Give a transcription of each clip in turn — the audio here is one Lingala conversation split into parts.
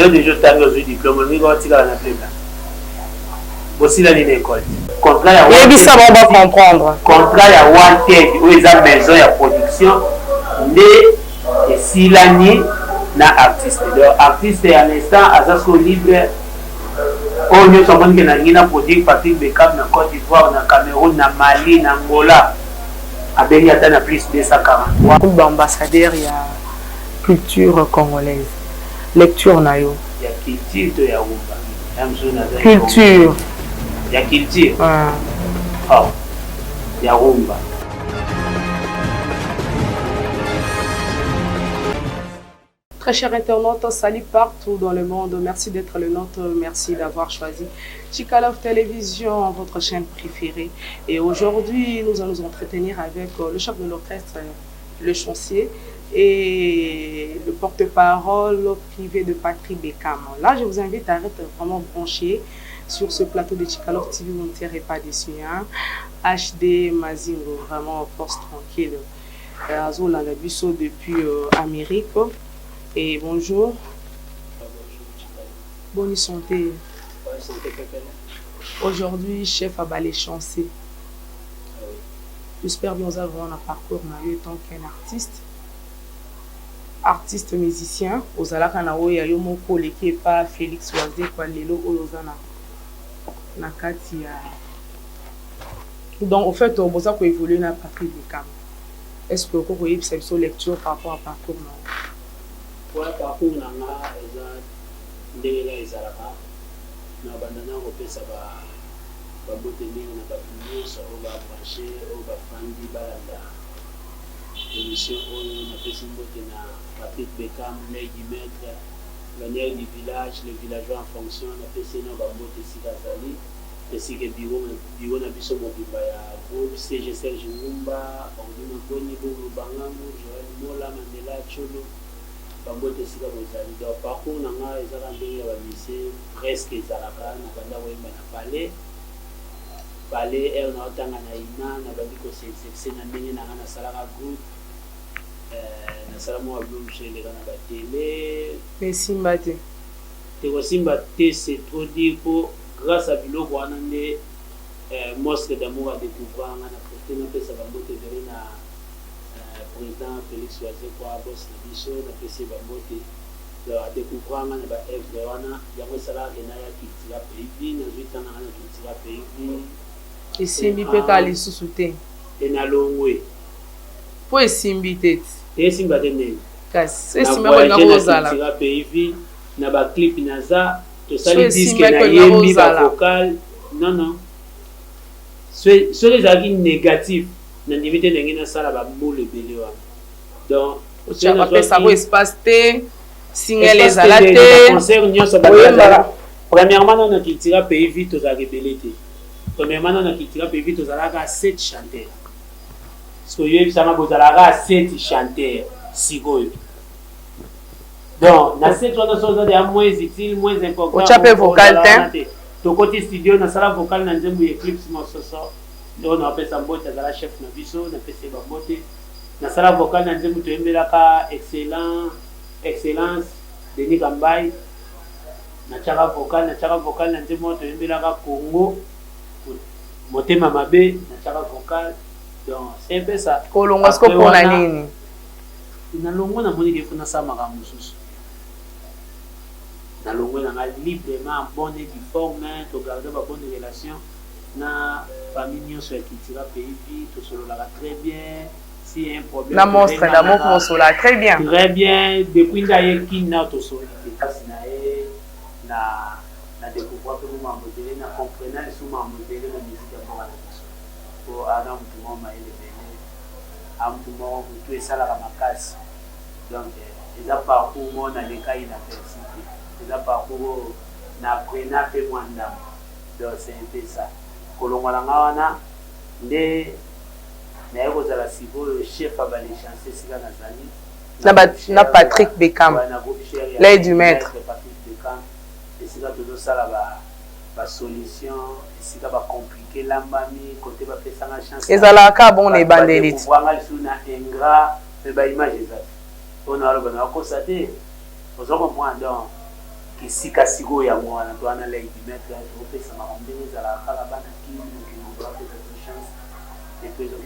Yo déjà tango au diplôme, on va tirer la plébla. Voici la ligne école. Contrat ya Et puis ça on va comprendre. Contrat ya wanted où ils ont maison ya production mais et si l'année na artiste. Donc artiste à l'instant azasko libre. Oh nous sommes que na ngina produire Patrick Bekam na Côte d'Ivoire, na Cameroun, na Mali, na Angola. Abeli atana plus de 243. Ambassadeur il y a culture congolaise. Lecture na yo. Il y a culture ya rumba. Culture. Il y a culture. Oh. Il y a rumba. Très chers internautes, salut partout dans le monde. Merci d'être le nôtre. Merci d'avoir choisi Chicalov Télévision, votre chaîne préférée. Et aujourd'hui, nous allons nous entretenir avec le chef de l'orchestre, le chancier, et le porte-parole privé de Patrick Bekam. Là, je vous invite à être vraiment branché sur ce plateau de Chicalov TV. Vous ne serez pas déçus. Hein? HD Mazingo, vraiment force tranquille. Azul Lalabiso depuis Amérique. Et bonjour. Bonne santé. Aujourd'hui, chef à ballet chancé. J'espère bien vous avez un parcours en tant qu'un artiste. Artiste musicien. Aux Alakanawo, il y a un collègue qui n'est pas Félix Oazé, quoi, Lelo, Oyozana. Nakatia. Donc, au fait, on a évolué dans Patrick Bekam. Est-ce que vous avez une lecture par rapport à parcours? Pour le parcours, on a des ezalaka na bandana kopesa ba botelingi na ba nyonso oyo ba branché oyo ba fandi balanda émission oyo na pesi mbote na Patrick Bekam Lady Maître bannière du village les villageois en fonction na pesi na ba mbote sika zali esike bureau na biso mobimba ya groupe CG Serge Ngumba Ordina Boni Bongo Bangamu Joël Mola Mandela Cholo bambote sika bozali donc parcours na nga ezaka ndenge ya bamise presque ezalaka na banda koyemba na pale ere na otanga na ina na bandi koseexerce na ndenge na nga nasalaka groupe nasala mwa blomche eleka na batele mesimba te tekosimba te c'est trop dire po grâce à biloko wana nde mosque d'amour a découvert nga na profite napesa bambote vere na président Félix Oazé kwa boss na biso na PC Bambote a découvert na ba œuvre wana yango sala na ya kitira pays na zuita na kitira pays esimbi pe ka lisusu te na longwe po esimbi te esimba te ne kasi esimba ko na kozala kitira pays na ba clip na za to sali disque na yembi ba vocal non sur les avis négatifs na limite ndenge na sala ba moule belé wa donc tu as fait ça pour espace te single les alaté concert nyonso ba premièrement na kitira pays vite aux rebelité premièrement na kitira pays vite aux alaka 7 chanteurs parce que yo ça m'a bozalaka 7 chanteurs sigoyo donc na 7 on a chose de moins utile moins important tu as fait vocal te to côté studio na sala vocal na nzembo eclipse mososo. Donc, on a fait Sambote, la chef de Bisso, on a fait Bambote. Na sala vocal, na nzembo to embelaka excellence Denis Kambay. Na chaka vocal, na nzembo to embelaka Congo. Motema Mabe, na chaka vocal. Donc, c'est un peu ça. Kolongo sko pona nini? Na longo na moni ke funa sa makambo susu. Na longo na librement bonne et forme, to garder ba bonne relation. Na famille sur qui tira pays tout solo là très bien si un problème la monstre d'amour pour cela très bien depuis d'ailleurs qui n'a tout solo na découvrir que moi modèle na comprendre les sous modèle la musique d'abord pour adam tout le monde m'a élevé am tout le monde tout ça la makasi donc les parcours mon na les cas université les parcours na prena fait moins d'âme donc c'est un peu ça kolongolanga wana nde naye kozala sikoyo chef abale chancer sika nazali na Patrick Bekam l'aide du maître Patrick Bekam esika tozosala ba solution esika ba compliqué lambami côté bapesanga chance ezalaka bon na ebandeli wanga lisu na ingrat pe ba image ezali on a le bon à constater vous comprendre donc kisika siko ya mwana to ana lei dimetre to pesa marombeni za la kala bana kimi qui doit faire cette chance et puis donc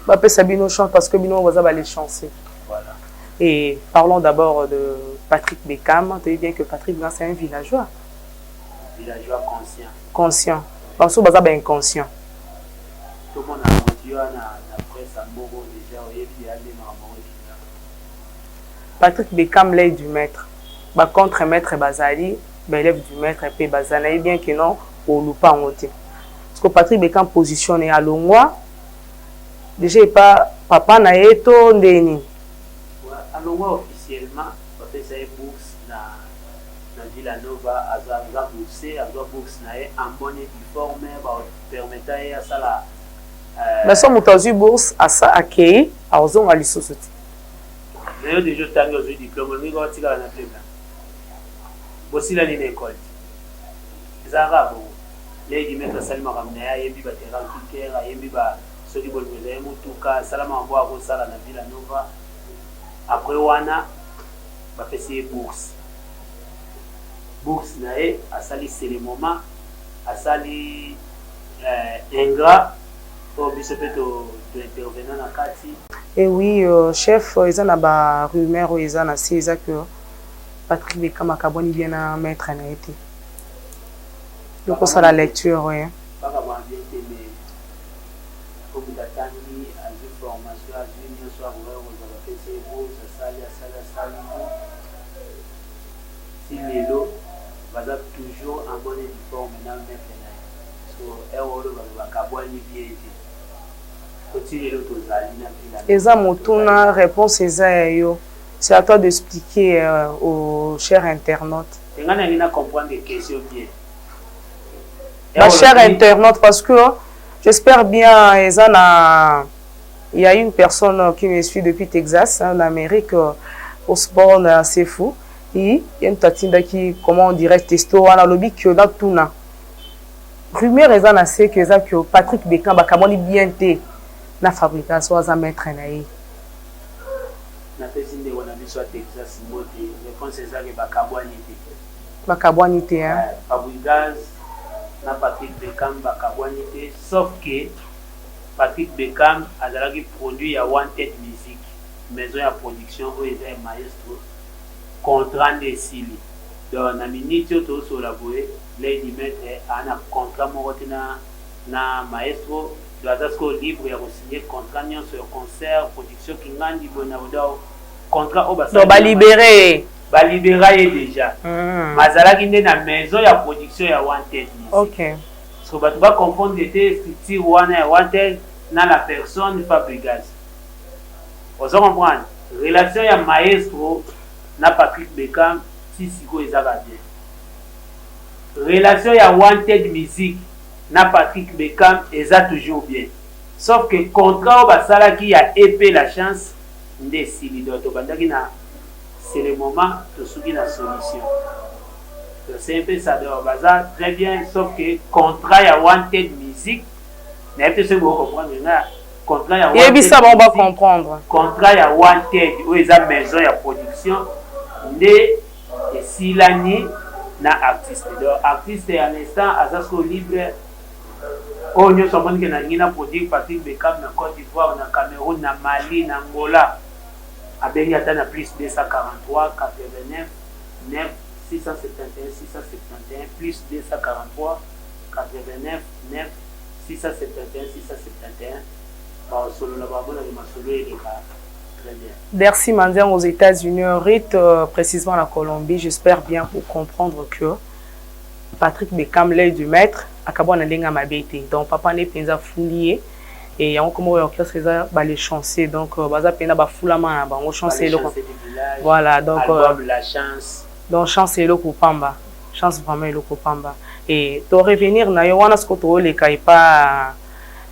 Bah pesa bino chance parce que bino vous avez les chances. voilà. Et parlons d'abord de Patrick Beckham. Tu sais bien que Patrick Beckham c'est un villageois. Villageois conscient. Conscient. Parce que vous avez inconscient. Tout le monde a motivé na presse à Moro déjà et puis aller dans Moro. Patrick Beckham l'aide du maître. Bah contre maître Bazali, bah élève du maître et puis Bazali bien que non au loupa en côté. Parce que Patrick Beckham positionné à Longwa. Déjà il pas papa na eto ndeni. À Longwa officiellement, parce que c'est une bourse na Villanova à bourse na en bonne forme ba permettre à ça la mais son moutazu bourse à ça accueilli à ozon à l'issosoti. Mais déjà tant que j'ai diplôme mais quand tu vas na plebla. Bossi la ni école. Zara bon. Les di mettre salma ramna yembi ba terrain kikera yembi ba soki bolweza mutuka salama mbo ako sala na Villanova. Après wana ba pesi bourse. Bourse nae asali c'est le moment asali ingrat pour bisope to intervenir na kati. Et oui chef ils ont ba rumeur ils ont assez ça que Patrick Beckham akaboni bien na maître na été. Donc ça la lecture ouais. Pas comme bien mais comme datani à une formation à une soit vous avez fait ces bourses asali si lelo baza toujours en bonne forme na maître na so euro ba kabwani bien continue l'autre zali na bila eza motuna réponse eza yo c'est à toi d'expliquer aux chers internautes ngana ngina comprendre des questions bien ma chère internaute parce que j'espère bien eza il y a une personne qui me suit depuis Texas en Amérique au sport c'est fou. Et il y a une tatinda qui, comment on dirait, testo, on a lobby que dans tout na. Rumeur est en assez que Patrick Beckham, bakamoni bien té, na fabrication, à mettre en aïe. Na pesinde on a vu sur Texas, mode, réponse c'est ça que bakabwanité. Bakabwanité, hein. Fabricage, na Patrick Beckham, bakabwanité, sauf que Patrick Beckham a d'abord produit à Wanted Music, maison de production où il est maestro. Contrat de Sili. Donc, na minute to so la boé, les dimetre ana contrat morotina na maestro, doit être libre ya signer contrat nyon sur concert, production qui ngandi bona odo contrat au basa. Donc ba libérer déjà. Mazala qui na maison ya production ya Wanted. OK. So ba tu va confondre des structures wana Wanted na la personne fabricante. Vous comprenez? Relation ya maestro na Patrick Beckham si siko ezaka bien. Relation ya Wanted Music na Patrick Beckham eza toujours bien. Sauf que contrat au basala qui a épais la chance de silido to bandaki na c'est le moment de souki la solution. C'est un peu ça de baza très bien sauf que contrat ya Wanted Music n'a pas ce que vous comprenez là. Contrat ya Wanted. Et ça on va comprendre. Contrat ya Wanted où eza maison ya production et si l'année na artiste donc artiste à l'instant azasko libre on nous sommes que na produit Patrick Beckham na Côte d'Ivoire na Cameroun na Mali na Angola a béni atteint plus 243 89 9 671 671 plus 243 89 9 671 671 par solo la babona de masolo et de Merci Mandian aux États-Unis, Rite précisément la Colombie. J'espère bien pour comprendre que Patrick Beckham l'aide du maître à Kabouana Lenga Mabete. Donc papa n'est pas foulié et on commence à orchestre les chanceux. Donc baza pena ba foulama ba on chancer le voilà donc la chance. Donc chance le Kupamba. Chance vraiment le Kupamba. Et de revenir na yo wana skoto le kai pas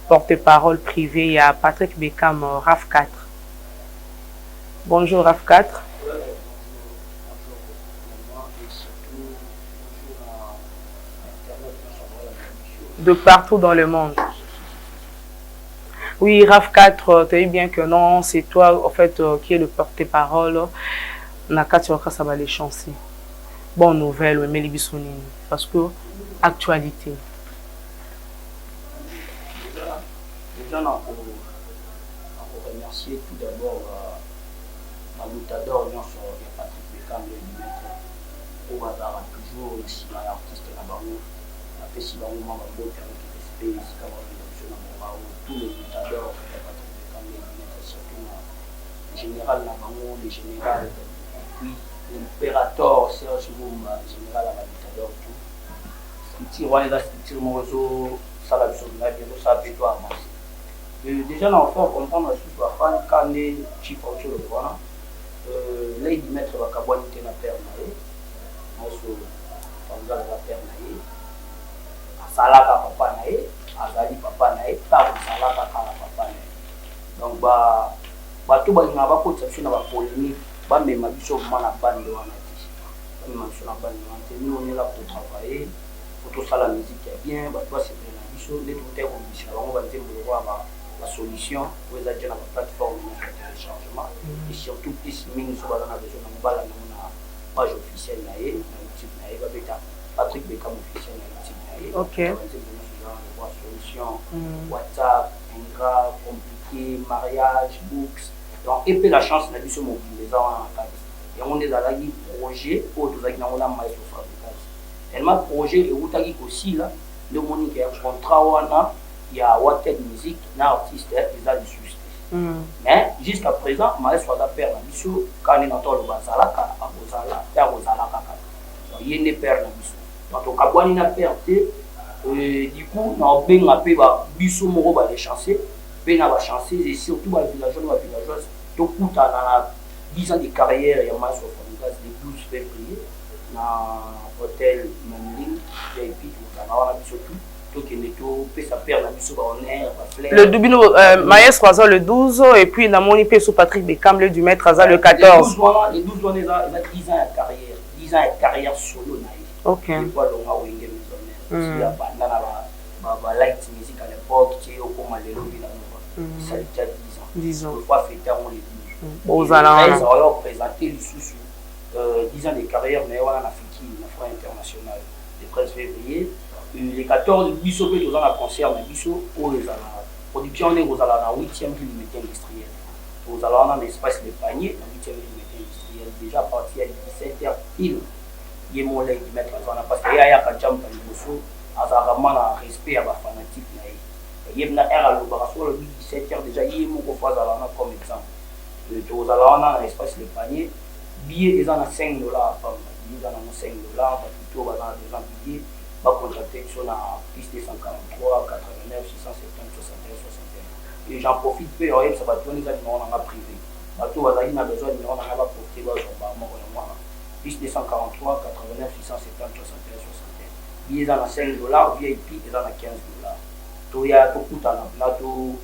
porte-parole privé il y a Patrick Beckham RAF 4. Bonjour RAF 4. De partout dans le monde. Oui, RAF 4, tu sais bien que non, c'est toi en fait qui est le porte-parole. Nakati ça va les chancer. bonne nouvelle ou emeli biso nini parce que actualité déjà on remercier tout d'abord la Lutador nyonso ya Patrick Bekam le maître au bazar toujours ici na artiste na bango apesi bango mama bote avec respect esika baorganisation na bango tous les Lutador ya Patrick Bekam le maître surtout na général na bango le général et puis l'impérateur Serge Lumumba général à la Lutador tout structure wana eza structure moko ezosala biso biladi ezosala mpe to avance déjà on va comprendre la suite bafani kande chief autre wana lady maître bakabwani te na père na ye moso famza la père na ye asalaka papa na ye azali papa na ye ta asalaka kaka papa na ye donc bato balinga bakotisa biso na bapolémique bamema biso na bande wana te bamema biso na bande wana te nous on est là pour travailler pour tosala musique ya bien bato basepele na biso nde tokotai kobimisa bango banzembo lokwa la solution pour les agents dans la plateforme de téléchargement et surtout plus mingi sur la besoin de la page officielle na YouTube na beta Patrick Bekam officiel na YouTube na OK solution WhatsApp Ingra compliqué mariage books donc et puis la chance na biso mobiliser en cadre et on est à la projet pour tous les gens na maître fabrication tellement projet et outaki aussi là le monique contrat wana il y a Water Music, un artiste, ils ont du succès. Mais jusqu'à présent, je suis père de Bissou, quand on entend le Bazalaka, à Bozala, père Bozalaka. Il y a une père de Bissou. Donc, on a une père, du coup, on a bien appelé Bissou Moro, les chancer, bien à chancer, et surtout les villageois, tout coup, dans 10 ans de carrière, il y a mal sur le 12 février, dans l'hôtel Manling, VIP, tout on a Bissou tout. Le Dubino Maestro Aza le 12 et puis la moni sous Patrick Bekam le du maître Aza le 14. Les 12 ans, il a 10 ans de carrière, 10 ans de carrière solo. OK. Il y a pas light music à l'époque, qui est au coma de l'eau, ça a déjà 10 ans. Il faut pas fêter avant les 12. Aux Alans. Ils ont présenté les sous 10 ans de carrière, mais on a fait la fois internationale le 13 février. Les 14 biso peut dans la concert mais biso pour les production on est aux ala na 8e millimètre industriel aux ala dans l'espace de panier na 8e millimètre industriel déjà parti à 17h pile il est mon lait de mettre dans la parce que ya ka jamba biso azarama na respect à ba fanatique na il na era le baraso le 17h déjà il est mon ko fa ala na comme exemple aux ala dans l'espace de panier billet est dans $5 par billet dans $5 plutôt dans 2 ans billet va contracter sur la piste 143, 89, 670, 61, 61. Et j'en profite peu, ça va donner des numéros dans la privée. Bateau va avoir besoin de numéros dans la portée, piste 143, 89, 670, 61, 61. Billets dans $5, VIP et dans $15. Il y a tout coût dans la tout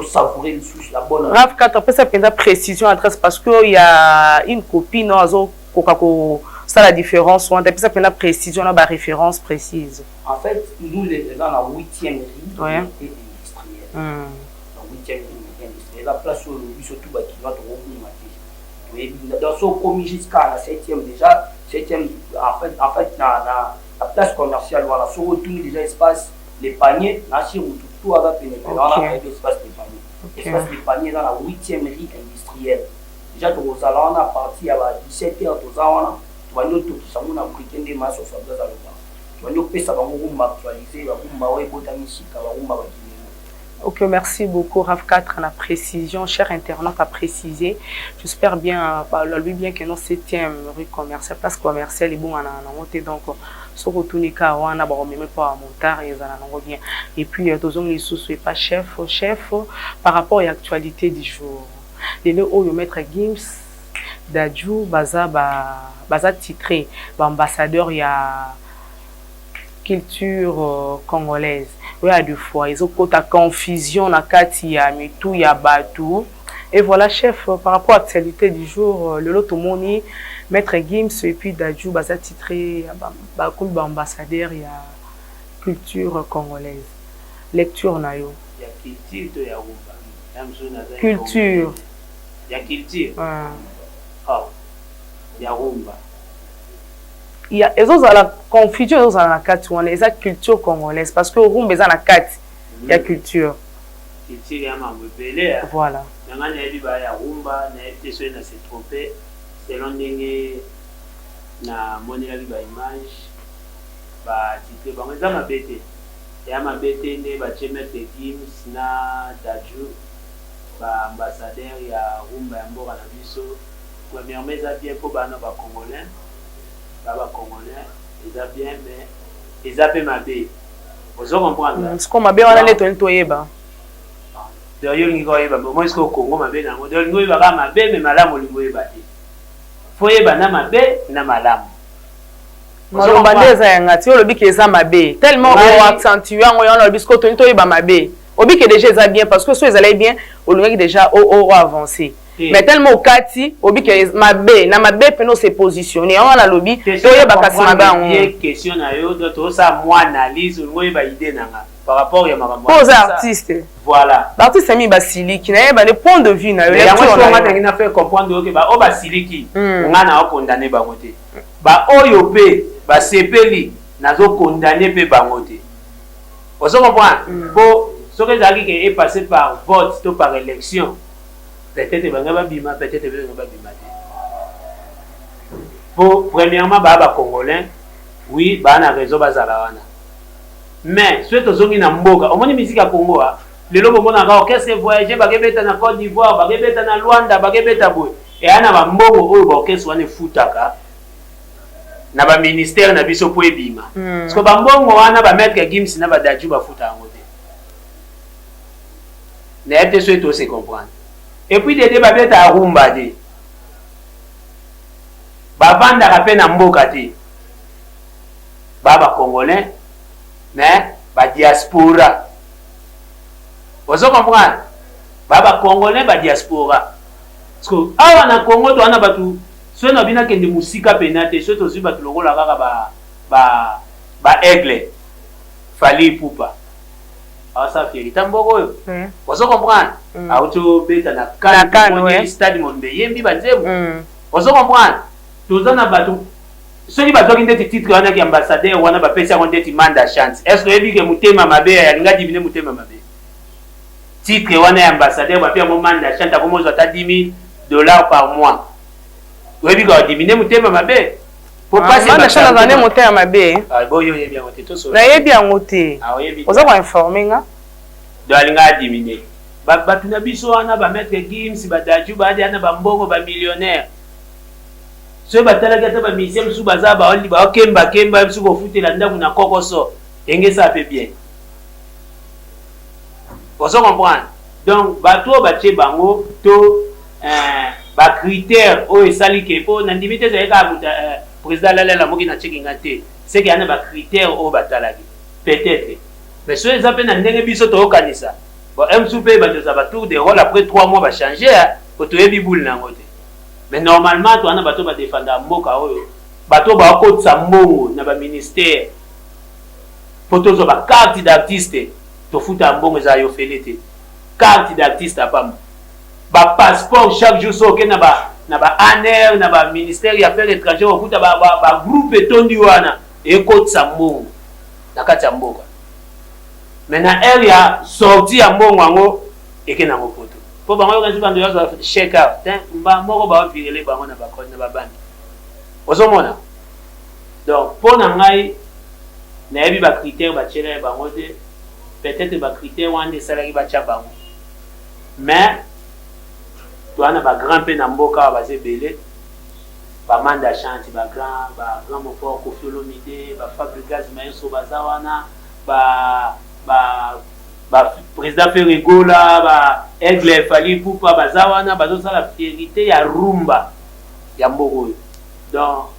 savourer le sous la bonne. Rav 4 après ça prend précision adresse parce que il y a une copine dans Coca-Cola. Ça la différence, on a ça la précision, on a référence précise. En fait, nous les dans la 8e rue industrielle. La 8e rue industrielle. La place où nous surtout qui va te dans son commis jusqu'à la 7e déjà, 7e en fait la place commerciale voilà, sur retourne déjà espace les paniers, là sur tout va pénétrer dans l'espace des paniers. L'espace des paniers dans la 8e rue industrielle. Déjà aux salons on a parti à 17h tout ça nous tout ça on a pris des masses au fabrique à l'eau ça va nous actualiser OK, merci beaucoup Rav 4 à la précision cher internaute à préciser j'espère bien lui bien que nos 7e rue commerciale place commerciale est bon à monter donc ce retourner car on a même pas à monter et ça revient et puis tous les sous pas chef par rapport à l'actualité du jour les au maître Gims Dadju baza titré ambassadeur il y a culture congolaise il y a deux fois ils ont ta confusion na kati ya mitu ya batu et voilà chef par rapport à l'actualité du jour le lot moni maître Gims et puis Dadju baza titré comme ambassadeur il y a culture congolaise lecture na yo ya culture ya rumba culture ya culture il y a rumba. il y a la confusion dans la carte on les culture congolaise parce que rumba est la carte il y a culture voilà nanga na yebi ba ya rumba na yebi so na se tromper selon ndenge na monela bi ba image ba titre ba ngeza mabete ya mabete ne ba chemete Gims na Daju ba ambassadeur ya rumba ya mboka na biso première mesa bien pour bana ba congolais ba congolais ils a bien mais ils a peu mabé vous comprendre ce qu'on mabé wana leto ntoyeba d'ailleurs ngi koyeba mo est-ce que Congo mabé na ngo d'ailleurs ngoyeba ka mabé mais malamu lingoyeba te foyeba na mabé na malamu malomba ndeza yanga ti olobi ke eza mabé tellement on accentue ngo yon olobi sko to ntoyeba mabé obi ke déjà eza bien parce que so ezalai bien olongaki déjà au avancé mais tellement au kati obi ke mabé na mabé peno se positionner on a lobi toyeba kasi mabé question na yo to sa moi analyse ngoyeba idée nanga par rapport à ma aux artistes voilà l'artiste ami basiliki na yeba le point de vue na yo ya moi on a fait comprendre que ba o basiliki nga na condamner bango te ba oyo pe ba sepeli nazo condamner pe bango te on se comprend pour ce que zaki que est passé par vote ou par élection peut-être ba ngaba bima peut-être ba bima te pour premièrement ba congolais oui ba na réseau bazala wana mais ceux qui sont en mboka au moins musique à Congo le lobo mona ka orchestre voyager ba kebeta na Côte d'Ivoire ba kebeta na Luanda ba kebeta boy et ana ba mbongo oyo ba orchestre wana futaka na ba ministère na biso po ebima parce que ba mbongo wana ba mettre Gims na ba Daju ba futa ngo te na ete so eto se comprendre et puis des ba beta rumba de ba banda ka pe na mboka te ba congolais mais ba diaspora vous comprenez ba congolais ba diaspora parce que awa na Congo to ana batu so na bina kende musika penate so to ziba tulokola kaka ba aigle fali pupa asa fieri tamboko yo vous comprenez auto beta na kan stade Mondé yembi banzemu vous comprenez tozana batu soki bazoki ndeti titre wana ki ambassadeur wana bapesi yango ndeti manda chance est-ce que oyebi ke motema mabe yalinga divine motema mabe titre wana ya ambassadeur bape yango manda chance akomozwa ata $10,000 par mois oyebi ka divine motema mabe po pasi manda chance azane motema mabe boyo oyebi yango te toso nayebi yango te oza koinforme nga do alinga divine bato na biso wana bametre Gims badaju baadi ana bambongo bamillionnaire so batala kata ba musicien su baza ba oli ba kemba su ko futela ndaku na kokoso engesa pe bien vous comprenez donc bato ba che bango to ba critère o esali ke po na ndimite za ka buta président la moki na cheki ngate c'est que ana ba critère o batala peut-être mais so eza pe na ndenge biso to kanisa bon msupe ba za ba tour de rôle après 3 mois ba changer ko to yebi boule na ngote mais normalement tu as bateau ba défendre mboka oyo bateau ba kotsa mbongo na ba ministère photos ba carte d'artiste to futa mbongo za yo felete carte d'artiste apam ba passeport chaque jour so ke na ba ANR na ba ministère ya affaires étrangères futa ba groupe tondi wana e kotsa mbongo na kati ya mboka mais na area sorti ya mbongo ngo ekena ngo photo po bango kanzi bando yazo check out mba moko ba virele bango na ba kone na ba bandi ozomona donc pour na ngai na yebi ba critère ba tshela bango te peut-être ba critère wande salaki ba tcha bango mais to ana ba grand pe na mboka ba zebele ba manda chanti ba grand mofo ko Olomide ba Fabregas Maïso bazawana ba président Ferregola ba Aigle Fali Pupa bazawana bazosala fierté ya rumba ya mbogo donc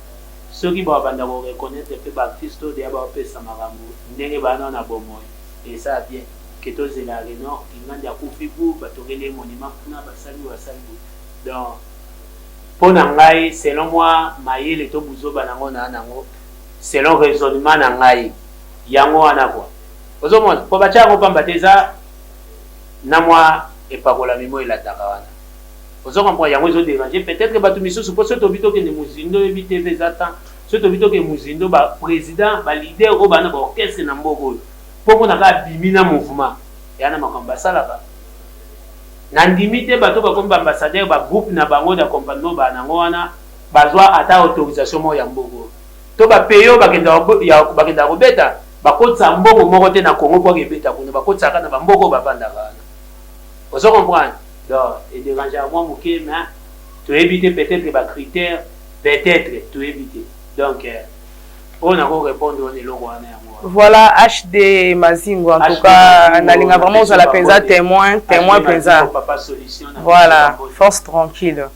ceux qui vont banda ko reconnaître pe ba artiste de ya ba pesa makambo ndenge bana na bomoy et ça bien que tous les réunions qui ngandi ya kufibu batongele monument kuna basali donc pour ngai selon moi mayele to buzoba nango na nango selon raisonnement na ngai yango wana quoi ozomona po bachango pamba teza na moi epakola mimo elataka wana ozomona yango ezo déranger peut-être que batu misusu po soto bito ke ne muzindo ebite vezata Surtout bito ke muzindo ba président ba leader o bana ba orchestre na mboko po na ka bimina mouvement yana makambo salaka na ndimite bato ba komba ambassadeur ba groupe na bango da compagnon ba nango wana bazwa ata autorisation mo ya mboko to ba peyo bakenda kobeta bakotsa mbongo moko te na Congo po kebeta kuna bakotsa kana ba mboko ba banda kana ozo comprendre donc et déranger moi moké mais tu éviter peut-être ba critères peut-être tu éviter donc on a répondre on est le roi na moi. Voilà HD Mazingo en tout cas nalinga vraiment za la penza témoin penza voilà force tranquille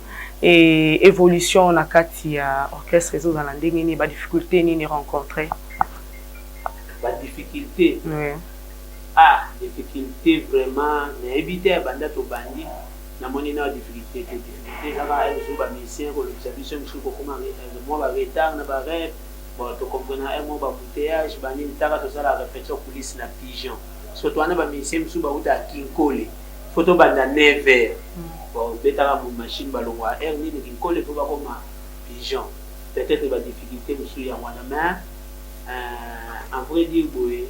et évolution na kati ya orchestre zo dans la ndenge ni ba difficulté ni rencontrer ba difficulté oui difficulté vraiment na éviter banda to bandi na moni na difficulté ça va être ba mission ko l'observation ko comment moi ba retard na ba rêve bon to comprendre un mot ba bouteillage ba ni taka to sala répétition coulisse na pigeon surtout ana ba mission musu ba uta kinkole photo banda 9h bon betaka mo machine ba longwa ni kinkole ko ba koma pigeon peut-être ba difficulté musu ya wana mais en vrai dire boye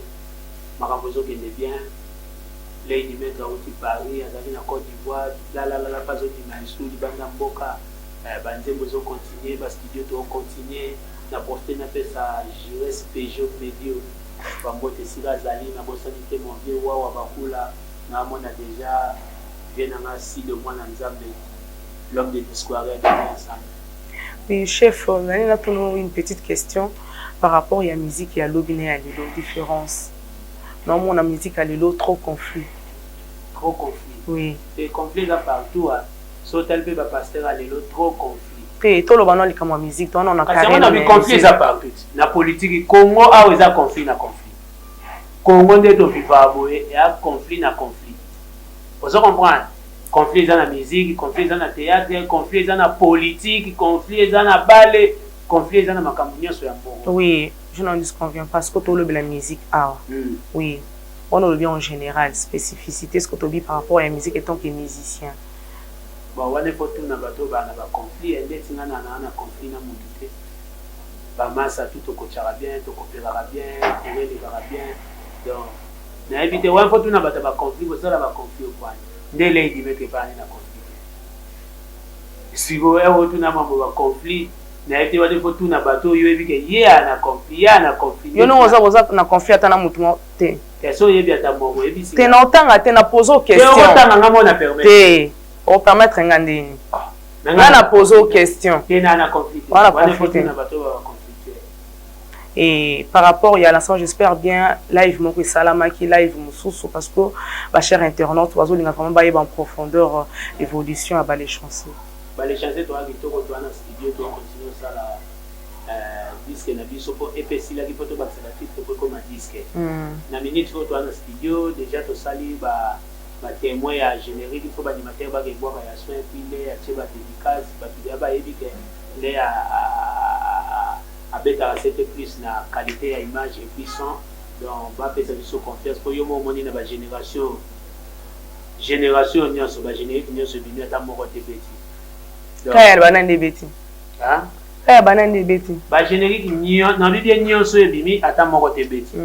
makambo zo kende bien Lady Meka uti Paris azali na Côte d'Ivoire la pazo di Mansou di banda mboka banzembo zo continuer ba studio to continuer na porter na pesa JS Peugeot Medio bambote sila zali na bosanité mon vieux wa bakula na mona déjà vient na si de moi na Nzambe l'homme de discours ensemble. Oui chef, on a une petite question par rapport à la musique et à l'objet à l'île différence. Non, mon la musique à l'île trop conflit. Trop conflit. Oui. Et conflit là partout. Sauf tel peu pasteur à l'île trop conflit. Et tout le monde a comme musique, toi on a carrément. Parce qu'on a vu conflit ça partout. La politique Congo a aussi conflit na conflit. Congo n'est pas vivable et a conflit na conflit. Vous comprenez? Conflit dans la musique, conflit dans le théâtre, conflit dans la politique, conflit dans la ballet, conflit dans la macambounia sur la Congo. Oui. Je n'en disconviens pas. Ce que tu as la musique, oui. On a le bien en général, spécificité, ce que tu as par rapport à la musique étant que musicien. Bon, on est pour tout na bateau, on a conflit, et dès que on a conflit, on a monté. Bah, massa tout au coachera bien, tout coopérera bien, tout relèvera bien. Donc, mais éviter, on faut tout na bateau, conflit, vous savez, on conflit au point. Dès là, il dit que pas na conflit. Si vous avez tout na conflit. Na été wale fotu na bateau yo ebike ye ana conflit yo no oza na conflit ata na mutu te so yebi ata moko ebisi te na otanga te na poser question te otanga ngamo na permettre te o permettre ngandini na poser question te na conflit wale fotu na bateau ba conflit et par rapport il y a l'instant j'espère bien live moko salamaki live mususu parce que ba cher internaute oiseau linga vraiment ba en profondeur évolution à ba les chansons les chansons toi kitoko toi na studio toi continuer ça la disque na biso po epesi la kipoto ba ça titre po comme disque na minute toi na studio déjà to sali ba témoin ya générique il faut ba animateur ba ke boa ya soin puis les ya teba dédicace ba tu ba ebike les a beta 7 plus na qualité ya image et puis son donc ba pesa biso confiance pour yo mo moni na ba génération nyonso ba générique nyonso bino ta moko te petit. Kaya banande beti. Hein? Kaya banande beti. Ba générique nyon na bibie nyonso ebimi ata moko te beti.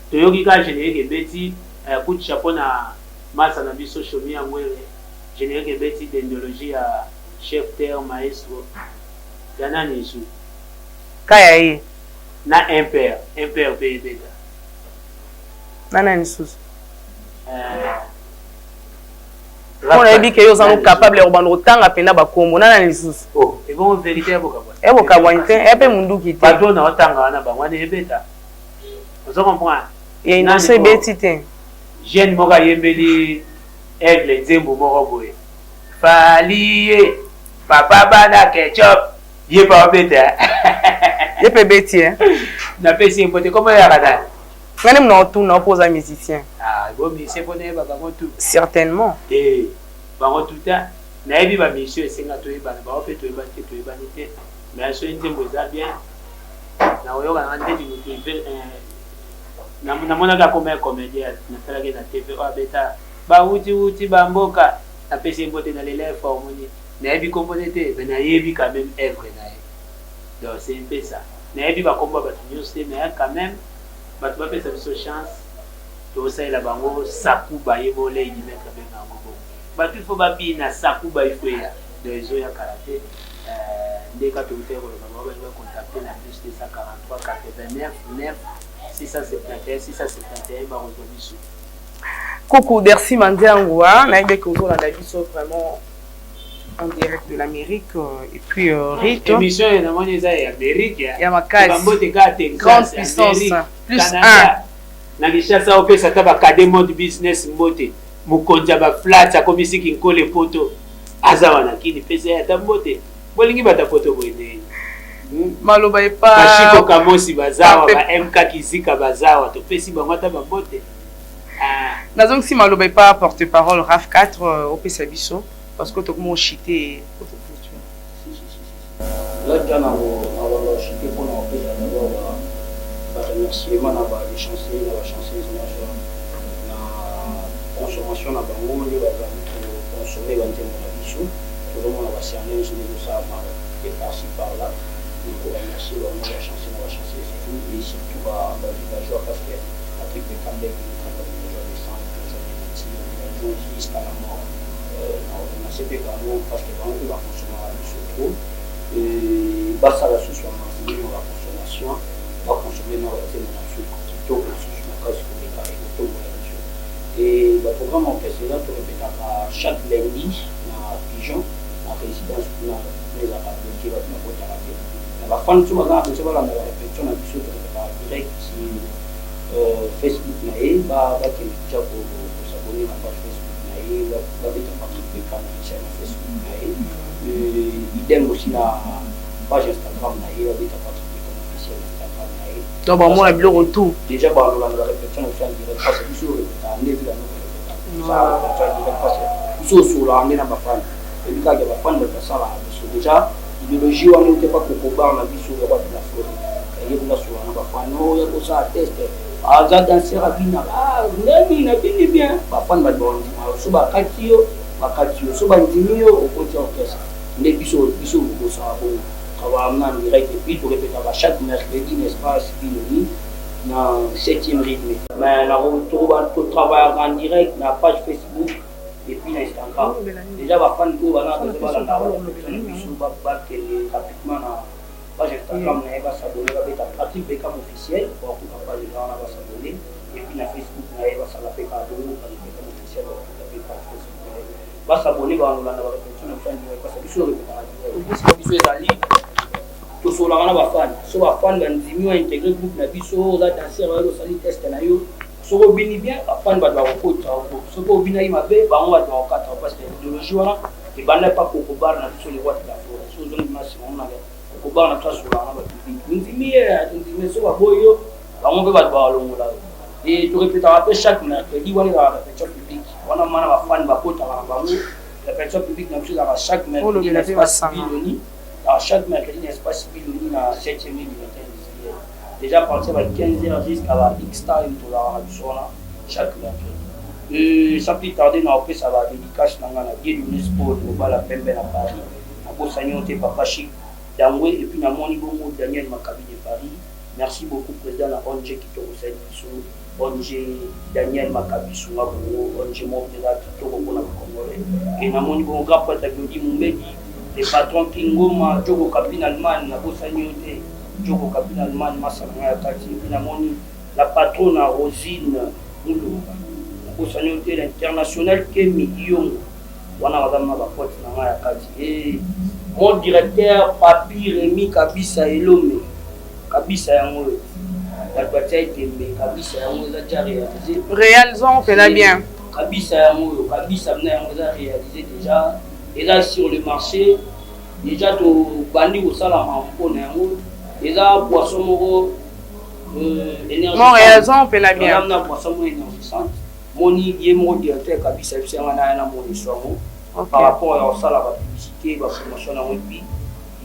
To yoki ka générique beti coup de chapeau na masa na biso chomi ya ngwele. Générique beti d'endologie à chef terre maestro. Yana nisu. Kaya yi. Na impère pe beta. Nana nisu. On a dit que nous sommes capables de faire des choses. Oh, et bon, vérité, et bon, et puis mundu qui pas tout na otanga na bangwa de beta. Vous comprenez? Et il se betite. Jeune moka yembeli aigle nzembo moko boye. Fali papa bana ketchup ye pa beta. Ye pe beti hein. Na pesi mbote comment ya kada. Ngani mna tout na pose musicien. Ah, bon musicien bonne ba bango tout. Certainement. Eh, bango tout ta na ebi ba monsieur esenga to eba ba ope to eba te. Mais so nzembo za bien. Na oyo ka ngande di mutu na mona ka comme comédien na tala ke na TV o beta ba uti ba mboka na pesi mbote na lele formoni na ebi composer te mais na yebi quand même œuvre na e. Donc c'est un peu ça. nayebi bakomba bato nyonso te mais quand même bato bapesa biso chance tosalela bango sakuba ye bolei dimetre abenga yango bongo bato ifo babina sakuba ifo ya do ezoya kala te ndeka toutee koloba bango balinga contacte na plus 243 89 9 671 671 bakozwa biso. Coucou, merci Mandiangwa. Naïbe Kozo l'a biso vraiment en direct de l'Amérique et puis Rito. Émission est dans les Amérique. Il y a ma case. Grande puissance. Plus 1. Na Kinshasa ope ça taba kade mode business mbote. Mukonja ba flat akomisi kinkole poto. Azawa na kini pesa ya tambote. Bolingi bata poto boyene. Maloba epa. Bashiko kamosi bazawa ba MK Kizika bazawa to pesi bangata ba mbote. Nazong si maloba pas porte-parole RAF 4 au Pesabiso parce que tout le monde chité. Là, quand on a chité pour nous d'abord remerciement à les chanceliers, la chancelier la consommation na bango ni ba consommer ba ntembo na biso tout le monde va cerner sur les ça et par-ci par-là donc on remercie la chancelier et surtout ba joie parce que Patrick de Cambé jusqu'à la mort. On a cédé parce que quand on va consommer à trop et bah ça va se soit dans la consommation, on va consommer dans la plutôt que sur la case pour les carrés et le programme en précédent pour répéter chaque lundi dans Pigeon en résidence pour les arabes qui va être la thérapie. La fin de tout le monde, c'est la répétition direct sur Facebook nae ba qui déjà pour s'abonner à la page Facebook nae ba beta participer à la chaîne Facebook nae idem aussi la page Instagram nae ba beta participer à l'officiel Instagram nae donc bon moi le retour déjà ba la répétition au fait direct parce que sur la nevi la nouvelle ça va direct parce que sur la amener na ba fan et puis quand il va fan ba ça là déjà idéologie on n'était pas pour bar na biso ya ba la flore et il va sur na ba fan no ya ko ça tester aza danser abina nani na bini bien bafani badondi so bakati yo so bandimi yo okoti orchestre nde biso kosa bo travail en direct et puis to répéter chaque mercredi n'est-ce pas Biloni na 7e rythme mais na retrouver tout travail en direct na page Facebook et puis na Instagram déjà bafani ko bana ko bana biso ba kele rapidement na page Instagram na eba s'abonner ba beta Patrick Beckham officiel pour que page là na ba s'abonner et puis na Facebook na eba ça la fait cadeau Patrick Beckham officiel pour que page Facebook ba s'abonner ba na ba répétition na fin direct parce que biso répéter biso ezali to so la na ba fan so ba fan ba ndimi wa intégrer groupe na biso za danser ba sali test na yo so ko bini bien ba fan ba ba ko ta so ko bina ima be ba on va ba ka ta parce que idéologie wana et ba na pas ko bar na biso les voix de la flore so zo na si on na kuba na tsaso la na ndimi so baboyo bango be ba longola et tu répéteras chaque mercredi wala la répétition publique wana mana ba fan ba kota ba bango répétition publique na biso la chaque mercredi na espace Biloni à chaque mercredi na espace Biloni na 7e du matin déjà à partir de 15h jusqu'à la X time to la biso na chaque mercredi sans plus tarder na opé ça va dédicace na ngana Dieu l'UNESCO de bala pembe na Paris na bosanyote papa chic Dangwe et puis Namoni Bongo Daniel Makabi de Paris. Merci beaucoup président la ONG qui te recède ONG Daniel Makabi Sunga Bongo ONG Mobila qui te reconnait Congolais et Namoni Bongo Grappa Tabiodi Mumbedi les patrons Kingoma Djogo Kabin Allemagne na Bosanyote Djogo Kabin Allemagne Masanga Kati et puis Namoni la patronne Rosine Moulou na Bosanyote l'international Kemi Yong wana madame na bapote na ya Kati et mon directeur Papi Rémi Kabisa Elome Kabisa yango la bataille Tembe Kabisa yango za réalisé réalisons fait la bien Kabisa yango Kabisa na yango za réalisé déjà et là sur le marché déjà to bandi au salama mpona yango déjà boisson moko énergie mon réalisons fait la bien na boisson énergisante moni yemo directeur Kabisa c'est na moni somo par rapport à ça la publicité la promotion na webi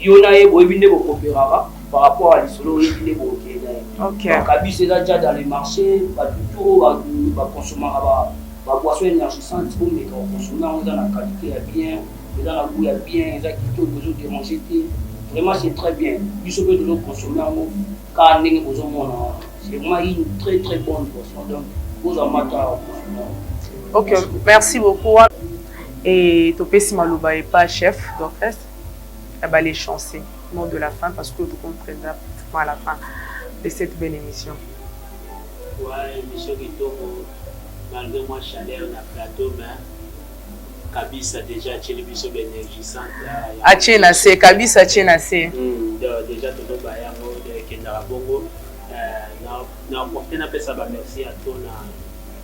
yona e boyebinde bo coopérera par rapport à l'isolo yebinde bo OK Kabisa déjà dans les marchés ba tout ba consommer ba boisson énergisante pour les consommer on a la qualité bien dans la goût bien ça qui tout besoin de manger Vraiment, c'est très bien. Du fait que nous consommons, car c'est vraiment une très très bonne portion. Donc, vous en amateurs. Ok, merci beaucoup. Et Topesi Malouba et pas chef d'orchestre, les chanceux, mot de la fin, parce que tout compte pratiquement à la fin de cette belle émission. Ouais, émission qui tombe, malgré moi, chaleur dans le plateau, mais Kabisa déjà, tu as l'émission énergisante. Achenase, Kabisa Achenase. Déjà, tout le monde a Kendara Bongo. Na porté na pesa ba merci à toi na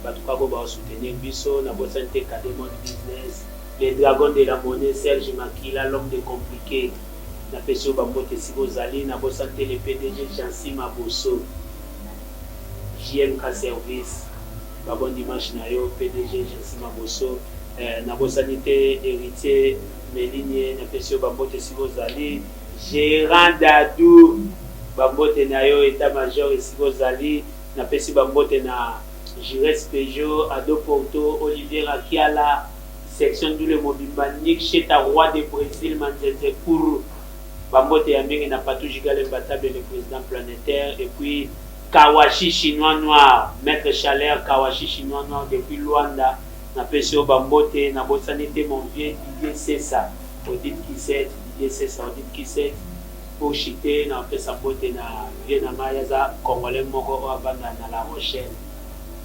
batuka ba soutenir biso na bo santé Cademon Business, les dragons de la monnaie, Serge Makila, l'homme de compliqué. Na pesa ba mbote siko zali na bo santé le PDG Jansi Maboso. JMK Service, ba bon dimanche na yo PDG Jansi Maboso. Na bo santé héritier Méligne na pesa ba mbote siko zali. Gérant Dadou Bambote na yo état-major esiko zali na pesi bambote na Jires Peugeot, Ado Porto, Olivier Akiala, section Doule Mobimba, Nick Cheta, roi de Brésil, Manzete Kourou, Bambote ya mingi na Patou Jigale Mbatable, le président planétaire, et puis Kawashi Chinois Noir, Maître Chaleur, Kawashi Chinois Noir depuis Luanda, na pesi Bambote, na Bossanité mon vieux Didier Sessa, Odile Kisset, Didier Sessa, Odile Kisset, pour chiter na pesa bote na vieux na mayaza congolais moko abanda na La Rochelle,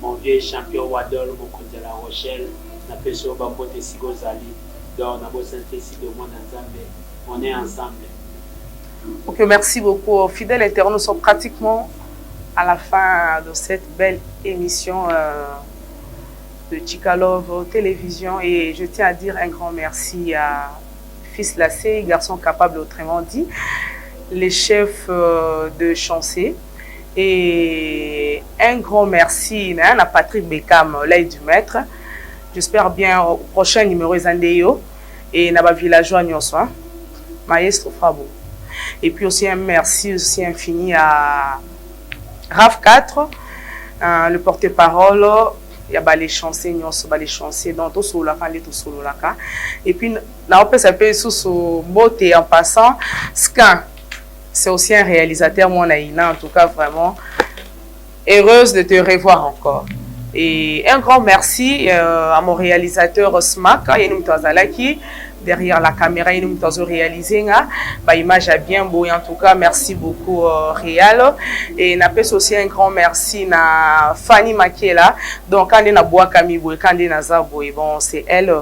mon vieux champion Wadol mokonzi La Rochelle na pesa bambote siko zali donc na bo santé si de monde ensemble on est ensemble. Ok, merci beaucoup fidèles internautes, nous sommes pratiquement à la fin de cette belle émission de Tchikalov Télévision et je tiens à dire un grand merci à Fils Lassé, garçon capable autrement dit, les chefs de Chancé et un grand merci à Patrick Bekam, l'aide du maître. J'espère bien au prochain numéro Zandeyo et Naba Villageois Nyoswa, Maestro Frabo. Et puis aussi un merci aussi infini à RAF 4, le porte-parole. Il y a les chanceux, les chanceux, donc tout sur la fin, tout sur la fin. Et puis, là, on peut s'appeler sous beauté en passant. Scan, c'est aussi un réalisateur, mon Aïna, en tout cas, vraiment heureuse de te revoir encore. Et un grand merci à mon réalisateur Smack, Yenou Tazalaki, derrière la caméra, Yenou Tazo réalisé, image a bien beau, en tout cas, merci beaucoup Réal. Et n'appelle aussi un grand merci à Fanny Makela, donc quand on a bois Camille, quand on a Zabo, bon, c'est elle,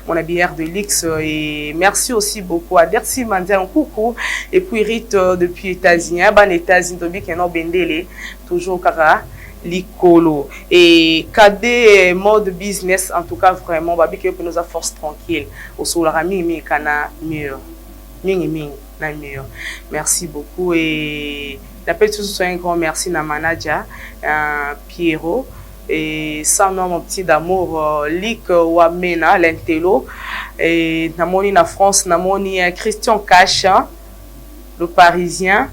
mon habillère de l'X. Et merci aussi beaucoup à Dersi Mandian, coucou, et puis Rite depuis États-Unis, ban États-Unis, qui est Bendele, toujours Kara. L'icolo et KD mode business en tout cas vraiment babi que nous a force tranquille au solar mi kana mieux mingi na mieux. Merci beaucoup et d'après tout un grand merci na manager Pierrot et sans nom mon petit d'amour Lick Wamena l'intello et namoni na France namoni Christian Cash le Parisien.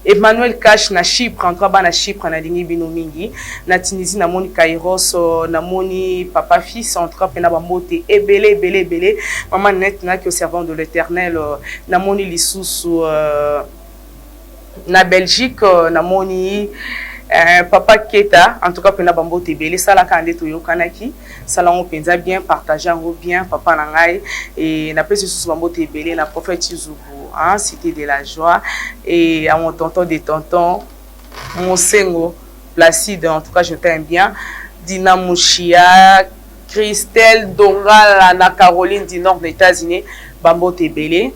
Emmanuel Cash na Chypre, en travaillant na Chypre, na lingi bino mingi, na Tunisie na moni Kairos, na moni papa fils, en train na bamote belé, maman net na qui au servant de l'Éternel, na moni lisusu na Belgique, na moni papa Keta, en tout cas pena bambote belé, ça la kande to yo kanaki, ça la on penza bien, partageant bien, papa nangai et na pesi sous bambote belé, na prophète Zubu. Hein, Cité de la joie et à mon tonton des tontons mon sengo Placide, en tout cas je t'aime bien, Dina Mouchia, Christelle Dongal, na Caroline du nord des États-Unis, Bambo Tebele,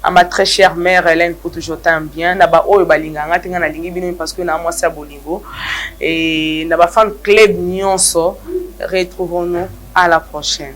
à ma très chère mère Hélène pour toujours t'aime bien, naba oyo balinganga tinga na lingi bino parce que na moi ça bolingo et naba fan club nyonso, retrouvons-nous à la prochaine.